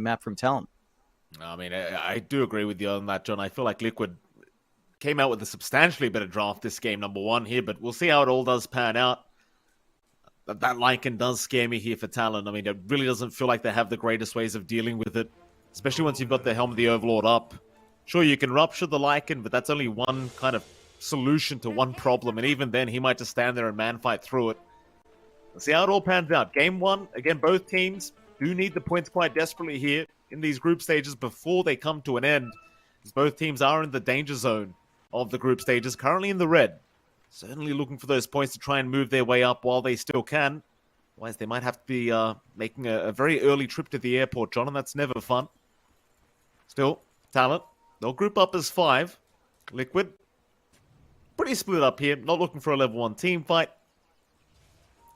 map from Talon. I mean, I do agree with you on that, John. I feel like Liquid came out with a substantially better draft this game, number one here, but we'll see how it all does pan out. That Lycan does scare me here for Talon. I mean, it really doesn't feel like they have the greatest ways of dealing with it, especially once you've got the Helm of the Overlord up. Sure, you can rupture the Lycan, but that's only one kind of solution to one problem, and even then, he might just stand there and man-fight through it. Let's see how it all pans out. Game one, again, both teams do need the points quite desperately here in these group stages before they come to an end, as both teams are in the danger zone of the group stages, currently in the red. Certainly looking for those points to try and move their way up while they still can. Otherwise, they might have to be making a very early trip to the airport, John, and that's never fun. Still, Talon, they'll group up as 5. Liquid, pretty split up here, not looking for a level 1 team fight.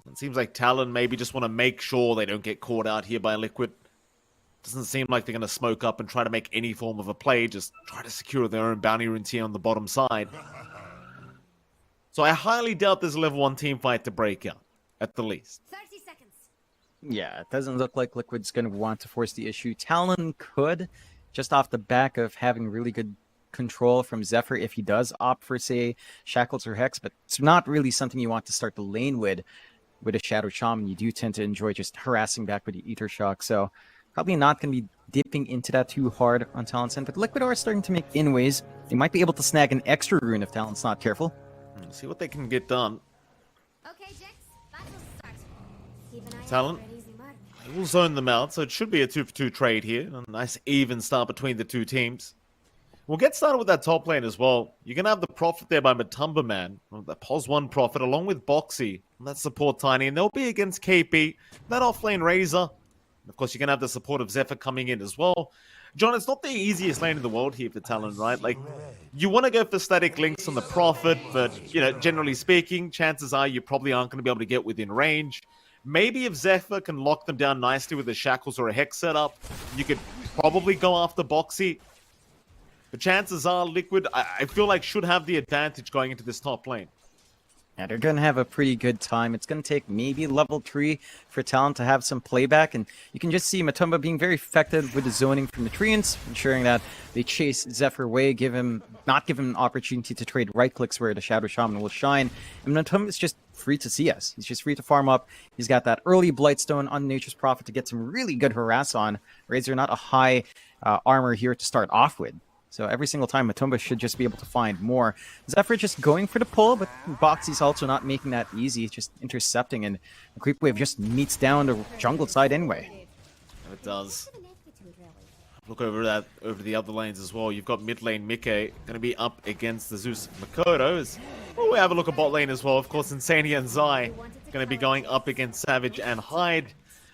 It seems like Talon maybe just want to make sure they don't get caught out here by Liquid. Doesn't seem like they're going to smoke up and try to make any form of a play, just try to secure their own bounty runes here on the bottom side. So I highly doubt there's a level 1 team fight to break out, at the least. 30 seconds. Yeah, it doesn't look like Liquid's going to want to force the issue. Talon could, just off the back of having really good control from Zephyr if he does opt for, say, Shackles or Hex, but it's not really something you want to start the lane with a Shadow Shaman. You do tend to enjoy just harassing back with the Ether Shock, so probably not going to be dipping into that too hard on Talon's end, but Liquid are starting to make inways. They might be able to snag an extra rune if Talon's not careful. See what they can get done. Okay, Jax, battle start. Keep an eye Talon, out for an easy mark. we'll zone them out, so it should be a 2-for-2 trade here. A nice even start between the two teams. We'll get started with that top lane as well. You're going to have the Prophet there by Matumba Man, the POS 1 Prophet, along with Boxy. That support Tiny, and they'll be against KP. That offlane Razor. Of course, you're going to have the support of Zephyr coming in as well. John, it's not the easiest lane in the world here for Talon, right? Like, you want to go for static links on the Prophet, but, you know, generally speaking, chances are you probably aren't going to be able to get within range. Maybe if Zephyr can lock them down nicely with a Shackles or a Hex setup, you could probably go after Boxy. But chances are Liquid, I feel like, should have the advantage going into this top lane. Yeah, they're going to have a pretty good time. It's going to take maybe level 3 for Talon to have some playback, and you can just see Matumba being very effective with the zoning from the Treants, ensuring that they chase Zephyr away, not give him an opportunity to trade right clicks where the Shadow Shaman will shine. And Matumba is just free to CS. He's just free to farm up. He's got that early Blightstone on Nature's Prophet to get some really good harass on. Razor not a high armor here to start off with. So every single time, Matumba should just be able to find more. Zephyr just going for the pull, but Boxy's also not making that easy, just intercepting, and the creep wave just meets down the jungle side anyway. It does. Look over the other lanes as well. You've got mid lane Mike going to be up against the Zeus Makoto. Well, we have a look at bot lane as well. Of course, Insania and Zai going to be going up against Savage and Hyde.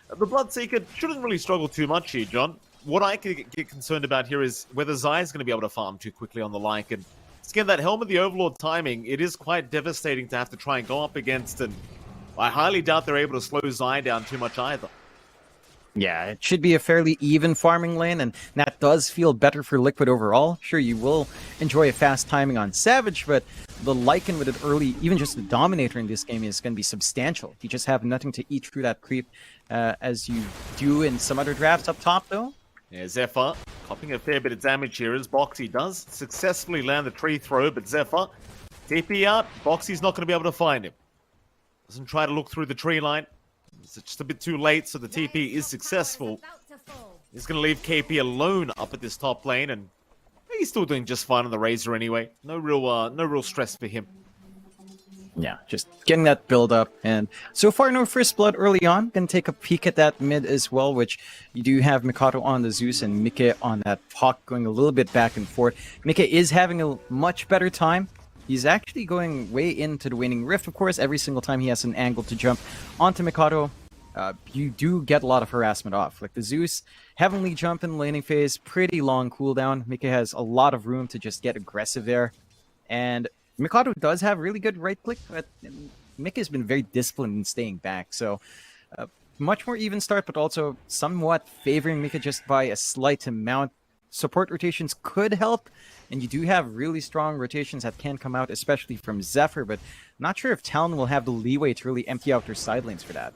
The Bloodseeker shouldn't really struggle too much here, John. What I could get concerned about here is whether Zai is going to be able to farm too quickly on the Lycan. Again, that Helm of the Overlord timing, it is quite devastating to have to try and go up against, and I highly doubt they're able to slow Zai down too much either. Yeah, it should be a fairly even farming lane, and that does feel better for Liquid overall. Sure, you will enjoy a fast timing on Savage, but the Lycan with it early, even just the Dominator in this game, is going to be substantial. You just have nothing to eat through that creep, as you do in some other drafts up top, though. Yeah, Zephyr copping a fair bit of damage here as Boxy does successfully land the tree throw, but Zephyr, TP out, Boxy's not going to be able to find him. Doesn't try to look through the tree line. It's just a bit too late, so the TP is successful. He's going to leave KP alone up at this top lane, and he's still doing just fine on the Razor anyway. No real stress for him. Yeah, just getting that build up, and so far no first blood early on. Gonna take a peek at that mid as well, which you do have Mikato on the Zeus and Mike on that Hawk going a little bit back and forth. Mike is having a much better time. He's actually going way into the Waning Rift, of course. Every single time he has an angle to jump onto Mikato, you do get a lot of harassment off. Like the Zeus Heavenly Jump in the laning phase, pretty long cooldown. Mike has a lot of room to just get aggressive there, and Mikado does have really good right click, but Mick has been very disciplined in staying back. So much more even start, but also somewhat favoring Mika just by a slight amount. Support rotations could help, and you do have really strong rotations that can come out, especially from Zephyr, but I'm not sure if Talon will have the leeway to really empty out their side lanes for that.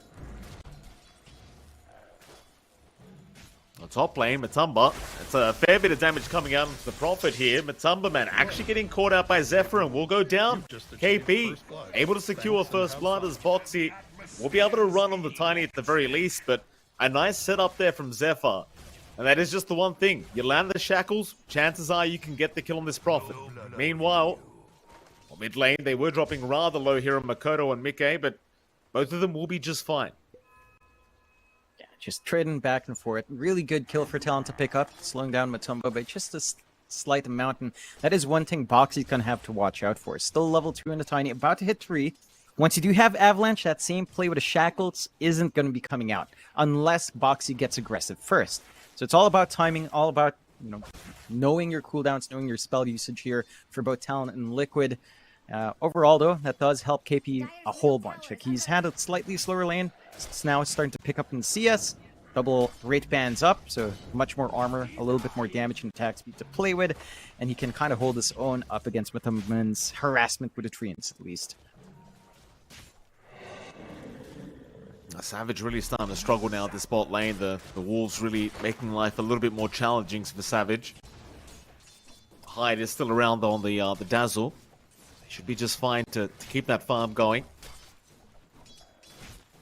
On top lane, Matumba. It's a fair bit of damage coming out into the Prophet here. Matumba, man, actually getting caught out by Zephyr and will go down. KP, able to secure first blood as Boxy will be able to run on the Tiny at the very least, but a nice setup there from Zephyr. And that is just the one thing. You land the shackles, chances are you can get the kill on this Prophet. Meanwhile, on mid lane, they were dropping rather low here on Makoto and Mickey, but both of them will be just fine. Just trading back and forth. Really good kill for Talon to pick up, slowing down Matumba by just a slight amount. And that is one thing Boxy's going to have to watch out for. Still level 2 in the Tiny, about to hit 3. Once you do have Avalanche, that same play with the Shackles isn't going to be coming out unless Boxy gets aggressive first. So it's all about timing, all about knowing your cooldowns, knowing your spell usage here for both Talon and Liquid. Overall, though, that does help KP a whole bunch. Like, he's had a slightly slower lane. It's now starting to pick up in CS. Double rate bands up, so much more armor, a little bit more damage and attack speed to play with. And he can kind of hold his own up against Matumba's harassment with the treants, at least. Savage really starting to struggle now at the spot lane. The Wolves really making life a little bit more challenging for Savage. Hyde is still around, though, on the Dazzle. Should be just fine to keep that farm going.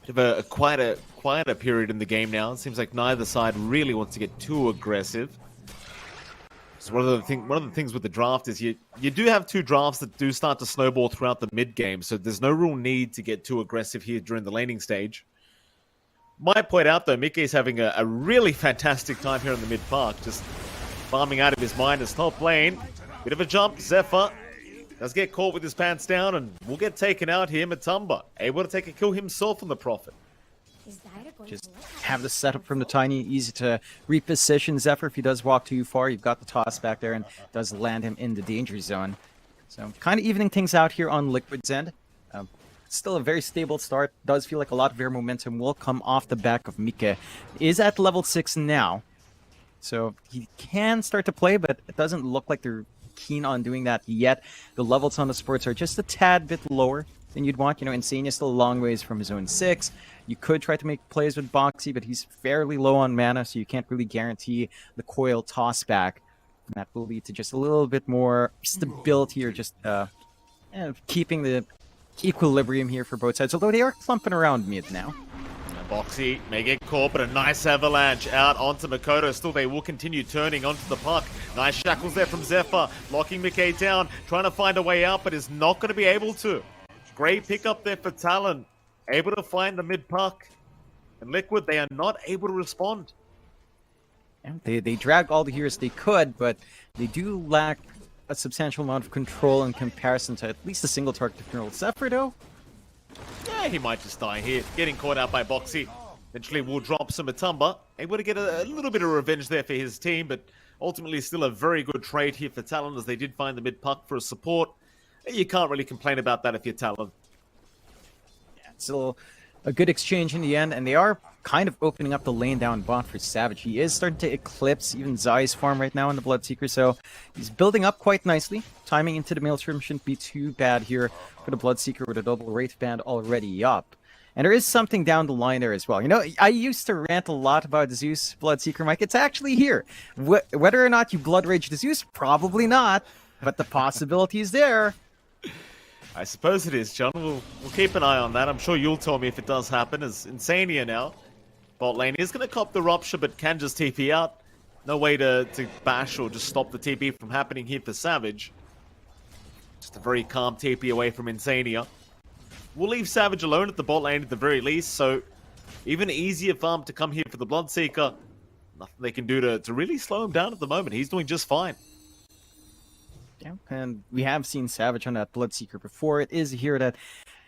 Bit of a quieter period in the game now. It seems like neither side really wants to get too aggressive. So one of the things with the draft is you do have two drafts that do start to snowball throughout the mid game. So there's no real need to get too aggressive here during the laning stage. Might point out though, Mickey's having a really fantastic time here in the mid park, just farming out of his mind as top lane. Bit of a jump, Zephyr. Does get caught with his pants down and will get taken out here. Matumba able to take a kill himself on the Prophet. Just have the setup from the Tiny, easy to reposition Zephyr. If he does walk too far, you've got the toss back there and does land him in the danger zone. So kind of evening things out here on Liquid's end. Still a very stable start. Does feel like a lot of their momentum will come off the back of Mike. Is at level 6 now. So he can start to play, but it doesn't look like they're keen on doing that yet. The levels on the sports are just a tad bit lower than you'd want. Insania's still a long ways from his own 6. You could try to make plays with Boxy, but he's fairly low on mana, so you can't really guarantee the coil toss back. And that will lead to just a little bit more stability or just keeping the equilibrium here for both sides, although they are clumping around mid now. Boxy may get caught, but a nice avalanche out onto Makoto. Still, they will continue turning onto the puck. Nice shackles there from Zephyr, locking Mickey down, trying to find a way out, but is not going to be able to. Great pickup there for Talon, able to find the mid puck. And Liquid, they are not able to respond. And they drag all the heroes they could, but they do lack a substantial amount of control in comparison to at least a single target control. Zephyr, though? Yeah, he might just die here. Getting caught out by Boxy. Eventually will drop some Matumba. Able to get a little bit of revenge there for his team, but ultimately still a very good trade here for Talon as they did find the mid puck for a support. You can't really complain about that if you're Talon. Yeah, still a good exchange in the end, and they are kind of opening up the lane down bot for Savage. He is starting to eclipse even Zai's farm right now in the Bloodseeker, so he's building up quite nicely. Timing into the Maelstrom shouldn't be too bad here for the Bloodseeker with a double Wraith Band already up. And there is something down the line there as well. I used to rant a lot about Zeus Bloodseeker, Mike. It's actually here. Whether or not you Blood Rage the Zeus, probably not, but the possibility is there. I suppose it is, John. We'll keep an eye on that. I'm sure you'll tell me if it does happen. As Insania now, bot lane is going to cop the Rupture, but can just TP out. No way to bash or just stop the TP from happening here for Savage. Just a very calm TP away from Insania. We'll leave Savage alone at the bot lane at the very least, so even easier farm to come here for the Bloodseeker. Nothing they can do to really slow him down at the moment. He's doing just fine. Yeah, and we have seen Savage on that Bloodseeker before. It is a hero that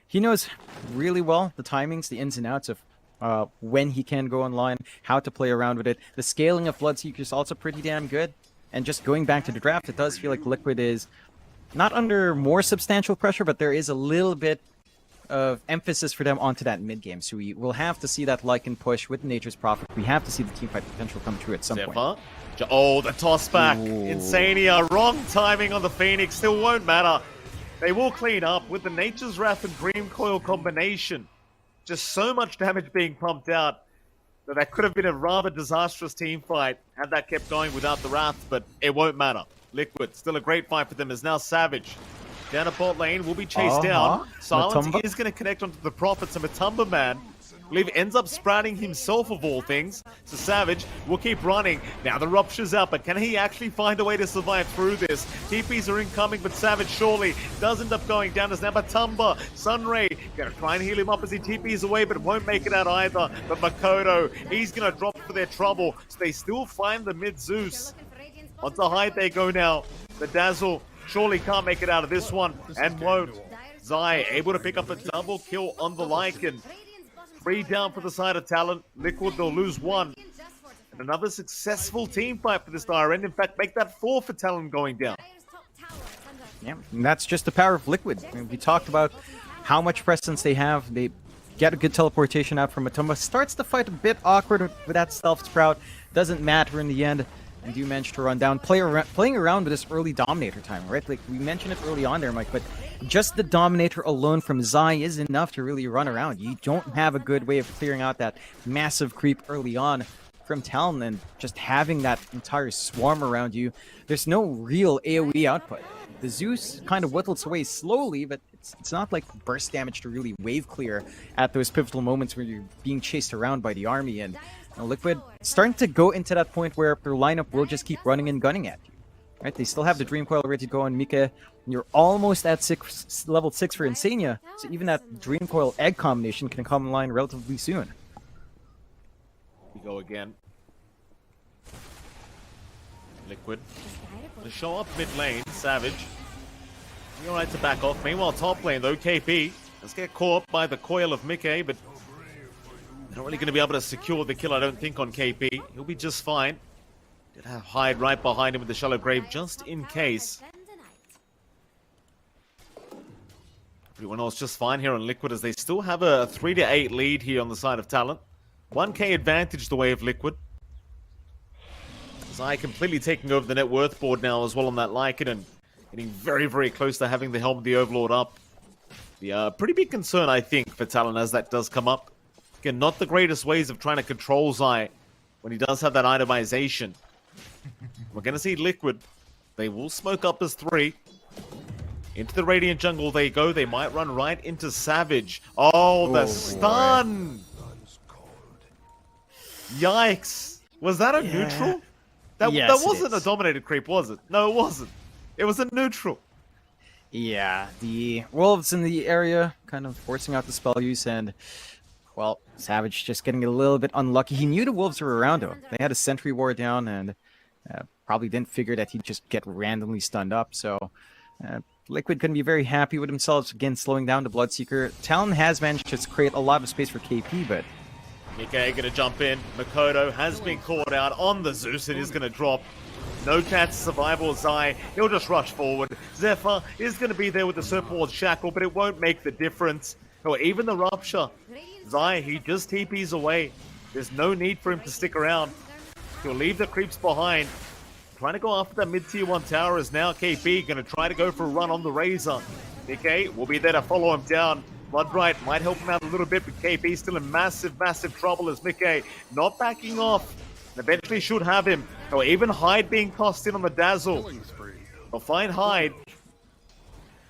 he knows really well the timings, the ins and outs of when he can go online, how to play around with it. The scaling of Bloodseeker is also pretty damn good. And just going back to the draft, it does feel like Liquid is not under more substantial pressure, but there is a little bit of emphasis for them onto that mid game. So we will have to see that Lycan push with Nature's Prophet. We have to see the teamfight potential come true at some point. Oh, the toss back. Ooh. Insania. Wrong timing on the Phoenix. Still won't matter. They will clean up with the Nature's Wrath and Dream Coil combination. Just so much damage being pumped out. So that could have been a rather disastrous team fight had that kept going without the Wrath, but it won't matter. Liquid, still a great fight for them, is now Savage. Down at bot lane, will be chased down. Silence Matumba? is going to connect onto the Prophets, and Matumba Man, I believe, ends up sprouting himself of all things. So Savage will keep running. Now the Rupture's out, but can he actually find a way to survive through this? TPs are incoming, but Savage surely does end up going down as now Matumba. Sunray going to try and heal him up as he TPs away, but won't make it out either. But Makoto, he's going to drop for their trouble. So they still find the mid Zeus. Onto hide they go now. The Dazzle surely can't make it out of this one, and won't. Zai able to pick up a double kill on the Lycan. 3 down for the side of Talon. Liquid, they'll lose 1. And another successful team fight for this dire end. In fact, make that 4 for Talon going down. Yeah, and that's just the power of Liquid. I mean, we talked about how much presence they have. They get a good teleportation out from Matumba. Starts the fight a bit awkward with that Stealth Sprout. Doesn't matter in the end. And do manage to run down, playing around with this early Dominator time, right? Like, we mentioned it early on there, Mike, but just the Dominator alone from Zai is enough to really run around. You don't have a good way of clearing out that massive creep early on from Talon, and just having that entire swarm around you, there's no real AoE output. The Zeus kind of whittles away slowly, but it's not like burst damage to really wave clear at those pivotal moments where you're being chased around by the army. And Liquid starting to go into that point where their lineup will just keep running and gunning at you. Right? They still have the Dream Coil ready to go on Mike. And you're almost at level 6 for Insania, so even that Dream Coil egg combination can come online relatively soon. We go again. Liquid. To show up mid lane, Savage. You're right to back off. Meanwhile, top lane though, KP. Let's get caught by the coil of Mickey, but not really going to be able to secure the kill, I don't think, on KP. He'll be just fine. Did have Hyde right behind him with the shallow grave, just in case. Everyone else just fine here on Liquid, as they still have a 3-8 lead here on the side of Talon. 1k advantage the way of Liquid. Zai completely taking over the net worth board now as well on that Lycan, and getting very, very close to having the Helm of the Overlord up. The pretty big concern, I think, for Talon as that does come up. Again, not the greatest ways of trying to control Zai when he does have that itemization. We're going to see Liquid. They will smoke up as 3. Into the Radiant jungle they go. They might run right into Savage. Oh, the stun! Yikes. Was that a neutral? That wasn't a dominated creep, was it? No, it wasn't. It was a neutral. Yeah, the Wolves in the area kind of forcing out the spell use, and well, Savage just getting a little bit unlucky. He knew the Wolves were around him. They had a sentry ward down, and probably didn't figure that he'd just get randomly stunned up. So Liquid couldn't be very happy with themselves, again slowing down the Bloodseeker. Talon has managed to create a lot of space for KP, but Nikkei gonna jump in. Makoto has been caught out on the Zeus and is gonna drop. No Cat's survival. Zai, he'll just rush forward. Zephyr is gonna be there with the Serpent Ward Shackle, but it won't make the difference. Or even the Rupture. Zai, he just TPs away. There's no need for him to stick around. He'll leave the creeps behind. Trying to go after that mid-tier 1 tower is now KP. Gonna try to go for a run on the Razor. Nikkei will be there to follow him down. Bloodbright might help him out a little bit, but KP still in massive, massive trouble as Mickey not backing off. Eventually should have him. Or even Hyde being tossed in on the Dazzle. They'll find Hyde.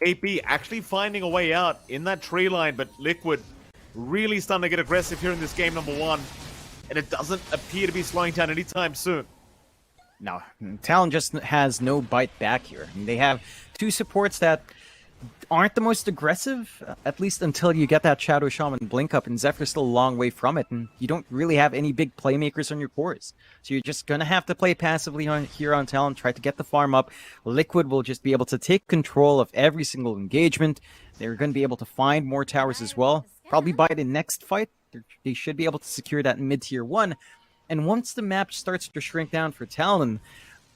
KP actually finding a way out in that tree line, but Liquid really starting to get aggressive here in this game number 1. And it doesn't appear to be slowing down anytime soon. no, Talon just has no bite back here. I mean, they have 2 supports that aren't the most aggressive, at least until you get that Shadow Shaman blink up, and Zephyr's still a long way from it, and you don't really have any big playmakers on your cores. So you're just going to have to play passively here on Talon, try to get the farm up. Liquid will just be able to take control of every single engagement. They're going to be able to find more towers as well. Probably by the next fight, they should be able to secure that mid-tier 1. And once the map starts to shrink down for Talon,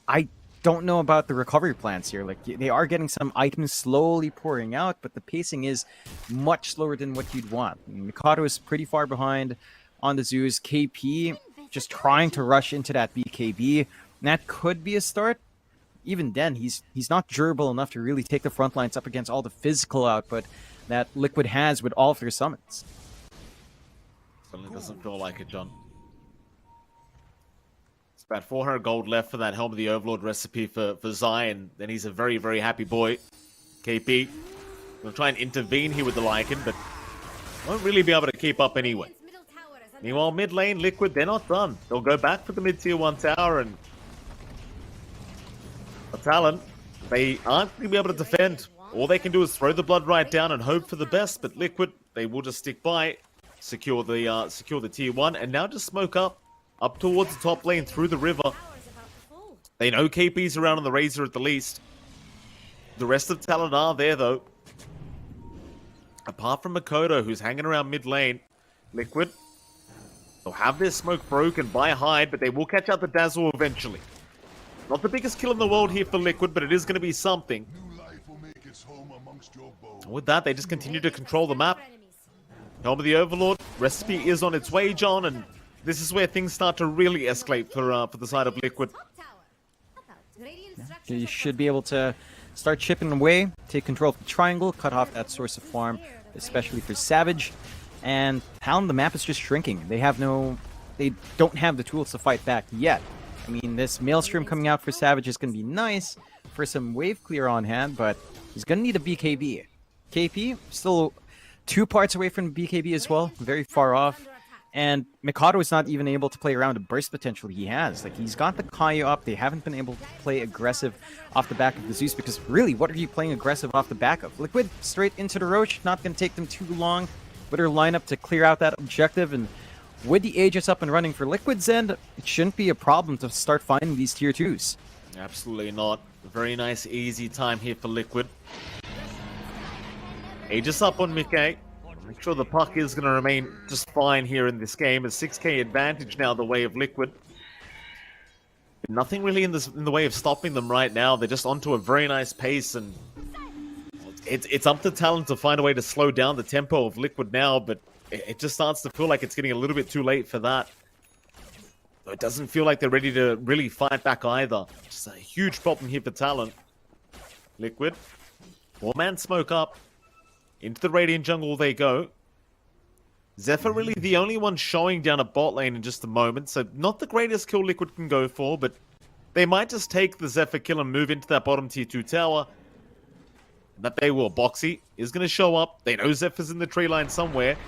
I don't know about the recovery plans here. Like, they are getting some items slowly pouring out, but the pacing is much slower than what you'd want. Mikado is pretty far behind on the Zeus. KP just trying to rush into that BKB. And that could be a start. Even then, he's not durable enough to really take the front lines up against all the physical output that Liquid has with all of their summons. Certainly doesn't feel like it, John. It's about 400 gold left for that Helm of the Overlord recipe for Zion. Then he's a very, very happy boy. KP will try and intervene here with the Lycan, but won't really be able to keep up anyway. Middle tower is under Meanwhile, mid lane, Liquid, they're not done. They'll go back for the mid-tier 1 tower, and Talon, they aren't going to be able to defend. All they can do is throw the blood right down and hope for the best, but Liquid, they will just stick by, secure the tier 1, and now just smoke up towards the top lane through the river. tower is about to fall. They know KP's around on the Razor at the least. The rest of Talon are there, though. Apart from Makoto, who's hanging around mid lane, Liquid, they'll have their smoke broken by Hyde, but they will catch out the Dazzle eventually. Not the biggest kill in the world here for Liquid, but it is going to be something. And with that, they just continue to control the map. Helm of the Overlord, recipe is on its way, John, and this is where things start to really escalate for the side of Liquid. Top tower. Top out. Radiant structures You should be able to start chipping away, take control of the triangle, cut off that source of farm, especially for Savage. And Talon, the map is just shrinking. They don't have the tools to fight back yet. I mean, this Maelstrom coming out for Savage is going to be nice for some wave clear on hand, but he's going to need a BKB. KP, still 2 parts away from BKB as well, very far off. And Mikado is not even able to play around the burst potential he has. Like, he's got the Kaio up. They haven't been able to play aggressive off the back of the Zeus, because really, what are you playing aggressive off the back of? Liquid, straight into the Roach, not going to take them too long. Better line up to clear out that objective, and with the Aegis up and running for Liquid's end, it shouldn't be a problem to start finding these tier 2s. Absolutely not. A very nice, easy time here for Liquid. Aegis up on Mickey. Make sure the puck is going to remain just fine here in this game. A 6k advantage now the way of Liquid. Nothing really in the way of stopping them right now. They're just onto a very nice pace, and it's up to Talon to find a way to slow down the tempo of Liquid now, but it just starts to feel like it's getting a little bit too late for that. It doesn't feel like they're ready to really fight back either. Just a huge problem here for Talon. Liquid, 4-man smoke up. Into the Radiant jungle they go. Zephyr really the only one showing down a bot lane in just a moment, so not the greatest kill Liquid can go for, but they might just take the Zephyr kill and move into that bottom tier 2 tower. That they will. Boxy is going to show up. They know Zephyr's in the tree line somewhere.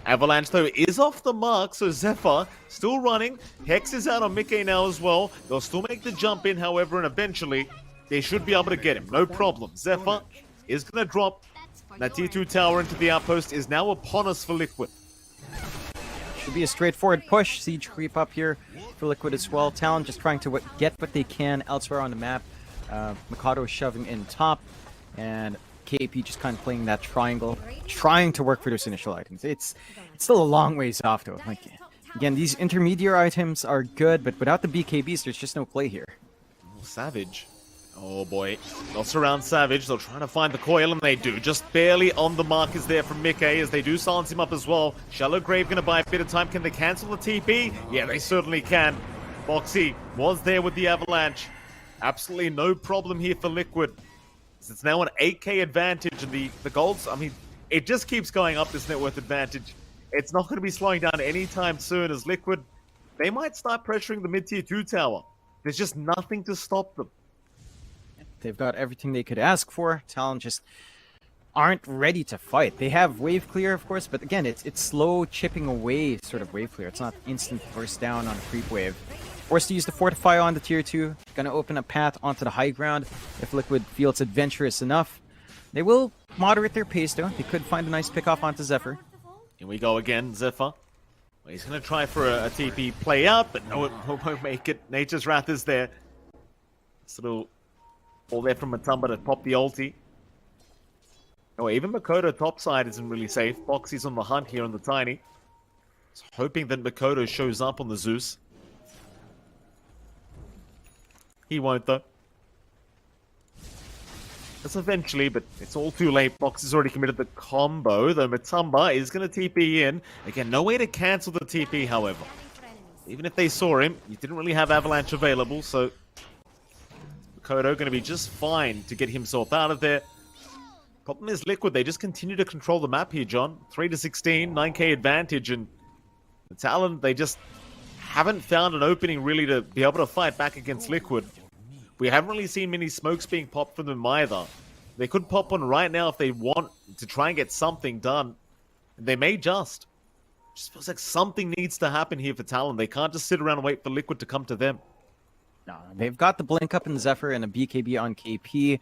Avalanche, though, is off the mark, so Zephyr still running. Hex is out on Mickey now as well. They'll still make the jump in, however, and eventually they should be able to get him. No problem. Zephyr is going to drop. That tier 2 tower into the outpost is now upon us for Liquid. Should be a straightforward push. Siege creep up here for Liquid as well. Talon just trying to get what they can elsewhere on the map. Mikado is shoving in top, and KP just kind of playing that triangle, trying to work for those initial items. It's still a long ways off though. Like, again, these intermediate items are good, but without the BKBs, there's just no play here. Oh, Savage. Oh boy. They'll surround Savage. They'll try to find the coil, and they do. Just barely on the mark is there from Mickey, as they do silence him up as well. Shallow Grave going to buy a bit of time. Can they cancel the TP? Yeah, they certainly can. Boxy was there with the Avalanche. Absolutely no problem here for Liquid. It's now an 8k advantage, and the golds, I mean, it just keeps going up, this net worth advantage. It's not going to be slowing down anytime soon, as Liquid, they might start pressuring the mid-tier 2 tower. There's just nothing to stop them. They've got everything they could ask for. Talon just aren't ready to fight. They have wave clear, of course, but again, it's slow chipping away sort of wave clear. It's not instant burst down on a creep wave. Forced to use the Fortify on the tier 2. Gonna open a path onto the high ground if Liquid feels adventurous enough. They will moderate their pace though. They could find a nice pick off onto Zephyr. Here we go again, Zephyr. He's gonna try for a TP play out, but no, it won't make it. Nature's Wrath is there. This little all there from Matumba to pop the ulti. Oh, even Makoto topside isn't really safe. Boxy's on the hunt here on the Tiny. He's hoping that Makoto shows up on the Zeus. He won't, though. That's eventually, but it's all too late. Box has already committed the combo, though Matumba is going to TP in. Again, no way to cancel the TP, however. Even if they saw him, he didn't really have Avalanche available, so Makoto going to be just fine to get himself out of there. Problem is Liquid, they just continue to control the map here, John. 3 to 16, 9k advantage, and the Talon, they just haven't found an opening really to be able to fight back against Liquid. We haven't really seen many smokes being popped from them either. They could pop one right now if they want to try and get something done. They may just. Just feels like something needs to happen here for Talon. They can't just sit around and wait for Liquid to come to them. No, they've got the blink up in Zephyr and a BKB on KP.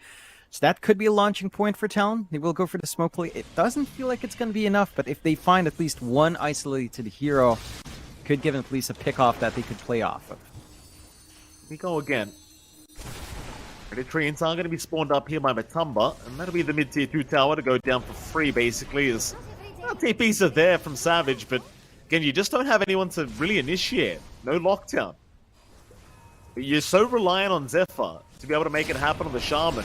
So that could be a launching point for Talon. They will go for the smoke play. It doesn't feel like it's going to be enough, but if they find at least one isolated hero, could give them at least a pick-off that they could play off of. We go again. Predatrians are going to be spawned up here by Matumba, and that'll be the mid-tier 2 tower to go down for free, basically, as TPs are there from Savage, but again, you just don't have anyone to really initiate. No lockdown. You're so reliant on Zephyr to be able to make it happen on the Shaman.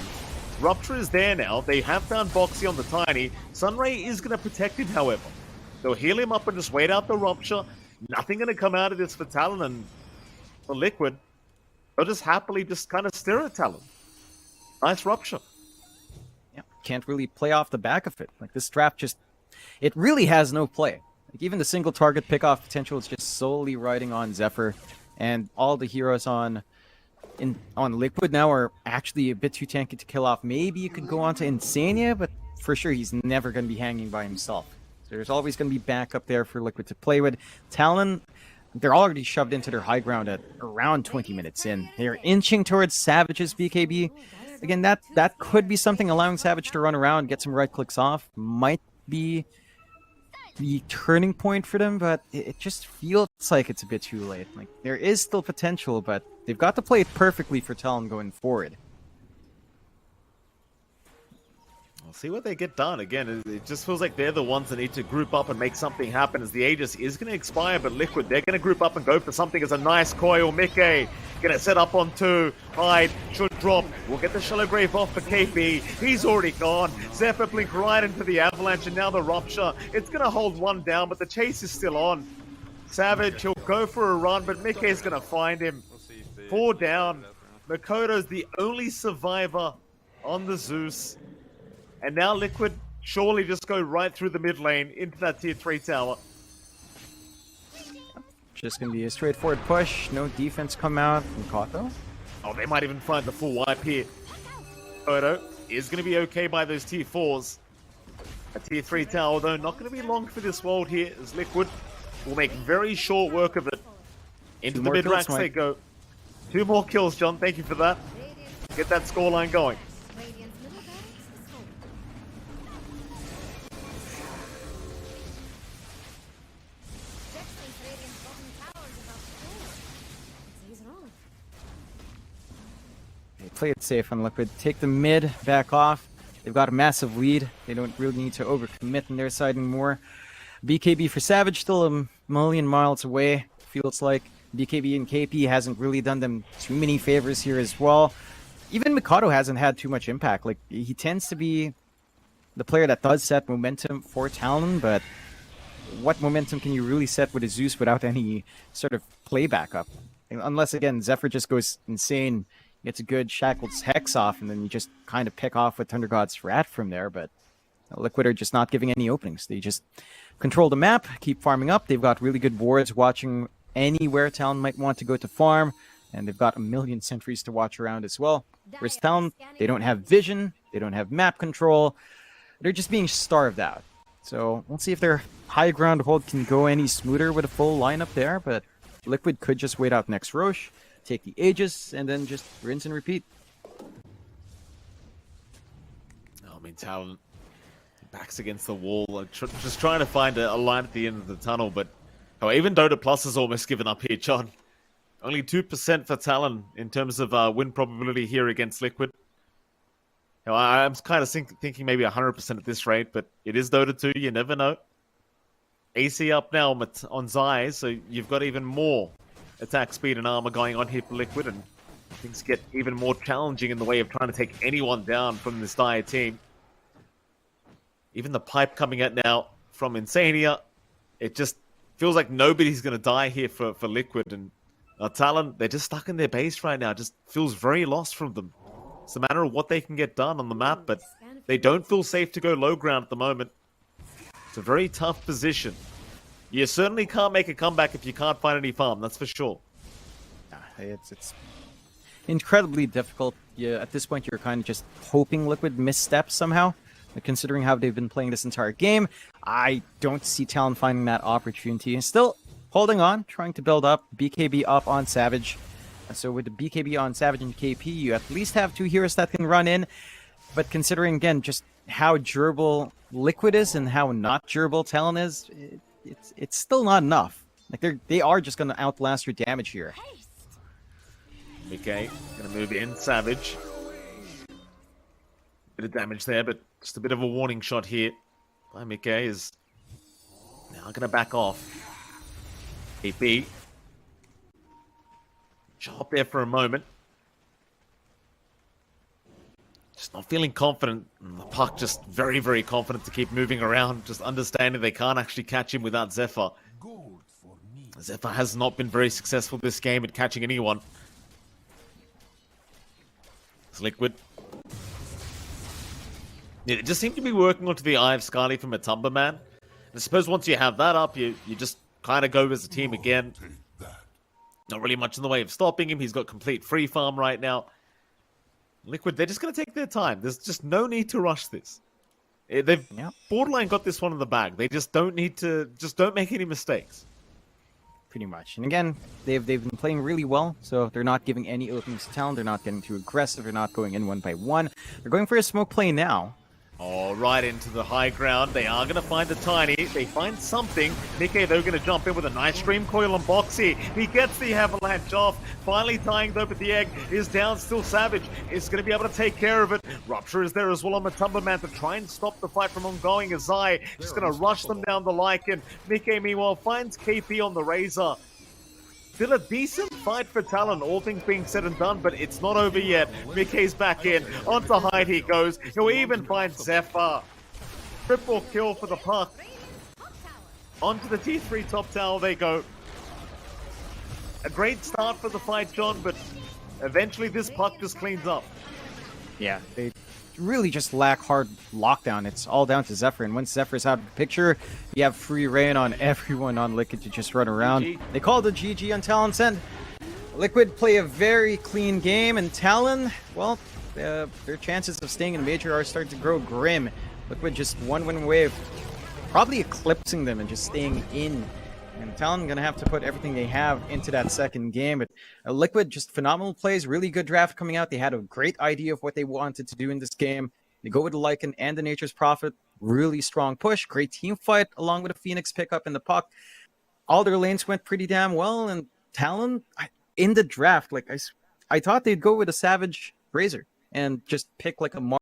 Rupture is there now. They have found Boxy on the Tiny. Sunray is going to protect him, however. They'll heal him up and just wait out the Rupture. Nothing going to come out of this for Talon and for Liquid. They'll just happily just kind of stare at Talon. Nice Rupture. Yeah, can't really play off the back of it. Like, this draft just... It really has no play. Like, even the single target pick-off potential is just solely riding on Zephyr. And all the heroes on Liquid now are actually a bit too tanky to kill off. Maybe you could go on to Insania, but for sure he's never going to be hanging by himself. So there's always going to be backup there for Liquid to play with. Talon, they're already shoved into their high ground at around 20 minutes in. They're inching towards Savage's BKB. Again, that could be something, allowing Savage to run around, get some right clicks off. Might be the turning point for them, but it just feels like it's a bit too late. Like, there is still potential, but they've got to play it perfectly for Talon going forward. We'll see what they get done. Again, it just feels like they're the ones that need to group up and make something happen, as the Aegis is going to expire, but Liquid, they're going to group up and go for something as a nice coil. Mickey going to set up on 2. Hyde should drop. We'll get the Shallow Grave off for KP. He's already gone. Zephyr blink right into the Avalanche, and now the Rupture. It's going to hold one down, but the chase is still on. Savage, he'll go for a run, but Mickey's going to find him. 4 down. Makoto's the only survivor on the Zeus. And now Liquid surely just go right through the mid lane into that tier 3 tower. Just going to be a straightforward push. No defense come out from Kato. Oh, they might even find the full wipe here. Makoto is going to be okay by those tier 4s. A tier 3 tower, though, not going to be long for this world here, as Liquid will make very short work of it. Into the mid ranks they go. 2 more kills, John. Thank you for that. Get that scoreline going. Play it safe on Liquid. Take the mid, back off. They've got a massive lead. They don't really need to overcommit on their side anymore. BKB for Savage still a million miles away, feels like. BKB and KP hasn't really done them too many favors here as well. Even Mikado hasn't had too much impact. Like, he tends to be the player that does set momentum for Talon, but what momentum can you really set with a Zeus without any sort of play backup? Unless, again, Zephyr just goes insane, gets a good Shackles Hex off, and then you just kind of pick off with Thunder God's Wrath from there, but Liquid are just not giving any openings. They just control the map, keep farming up. They've got really good wards watching anywhere Talon might want to go to farm, and they've got a million sentries to watch around as well. Whereas Talon, they don't have vision, they don't have map control, they're just being starved out. So we'll see if their high ground hold can go any smoother with a full lineup there, but Liquid could just wait out next Roche, take the Aegis, and then just rinse and repeat. I mean, Talon backs against the wall, like, just trying to find a line at the end of the tunnel, but even Dota Plus has almost given up here, John. Only 2% for Talon in terms of win probability here against Liquid. I'm kind of thinking maybe 100% at this rate, but it is Dota 2, you never know. AC up now on Zai, so you've got even more attack speed and armor going on here for Liquid, and things get even more challenging in the way of trying to take anyone down from this dire team. Even the pipe coming out now from Insania, it just feels like nobody's going to die here for Liquid, and Talon, they're just stuck in their base right now. Just feels very lost from them. It's a matter of what they can get done on the map, but they don't feel safe to go low ground at the moment. It's a very tough position. You certainly can't make a comeback if you can't find any farm, that's for sure. It's incredibly difficult. Yeah, at this point, you're kind of just hoping Liquid missteps somehow. But considering how they've been playing this entire game, I don't see Talon finding that opportunity. And still holding on, trying to build up. BKB up on Savage. So with the BKB on Savage and KP, you at least have two heroes that can run in. But considering, again, just how durable Liquid is and how not durable Talon is, it's still not enough. Like they are just going to outlast your damage here. Okay, gonna move in. Savage. Bit of damage there, but just a bit of a warning shot here by Mickey is now gonna back off. AP. Chop there for a moment. Just not feeling confident. And the puck just very, very confident to keep moving around, just understanding they can't actually catch him without Zephyr. Zephyr has not been very successful this game at catching anyone. Liquid. It just seemed to be working onto the Eye of Scarly from a Tumber Man. I suppose once you have that up, you just kind of go as a team again. Not really much in the way of stopping him. He's got complete free farm right now. Liquid, they're just going to take their time. There's just no need to rush this. They've borderline got this one in the bag. They just don't need to, just don't make any mistakes. Pretty much. And again, they've been playing really well, so they're not giving any openings to Talon. They're not getting too aggressive. They're not going in one by one. They're going for a smoke play now. Oh, right into the high ground. They are going to find the Tiny. They find something. Nikkei, they're going to jump in with a nice stream coil on Boxy. He gets the avalanche off. Finally tying though, but the egg is down. Still Savage is going to be able to take care of it. Rupture is there as well on the Tumberman to try and stop the fight from ongoing. Azai just going to rush them down the Lycan. Nikkei, meanwhile, finds KP on the Razor. Still a decent fight for Talon, all things being said and done, but it's not over yet. Mickey's back in. Onto Hyde he goes. He'll even find Zephyr. Triple kill for the puck. Onto the T3 top tower they go. A great start for the fight, John, but eventually this puck just cleans up. Yeah, they really just lack hard lockdown. It's all down to Zephyr, and once Zephyr's out of the picture, you have free reign on everyone on Liquid to just run around. GG. They called the GG on Talon's end. Liquid play a very clean game, and Talon, well, their chances of staying in Major are starting to grow grim. Liquid just one win away of probably eclipsing them and just staying in. And Talon going to have to put everything they have into that second game. But Liquid, just phenomenal plays, really good draft coming out. They had a great idea of what they wanted to do in this game. They go with the Lycan and the Nature's Prophet. Really strong push, great team fight, along with a Phoenix pickup in the puck. All their lanes went pretty damn well. And Talon, in the draft, like I thought they'd go with a Savage Razor and just pick like a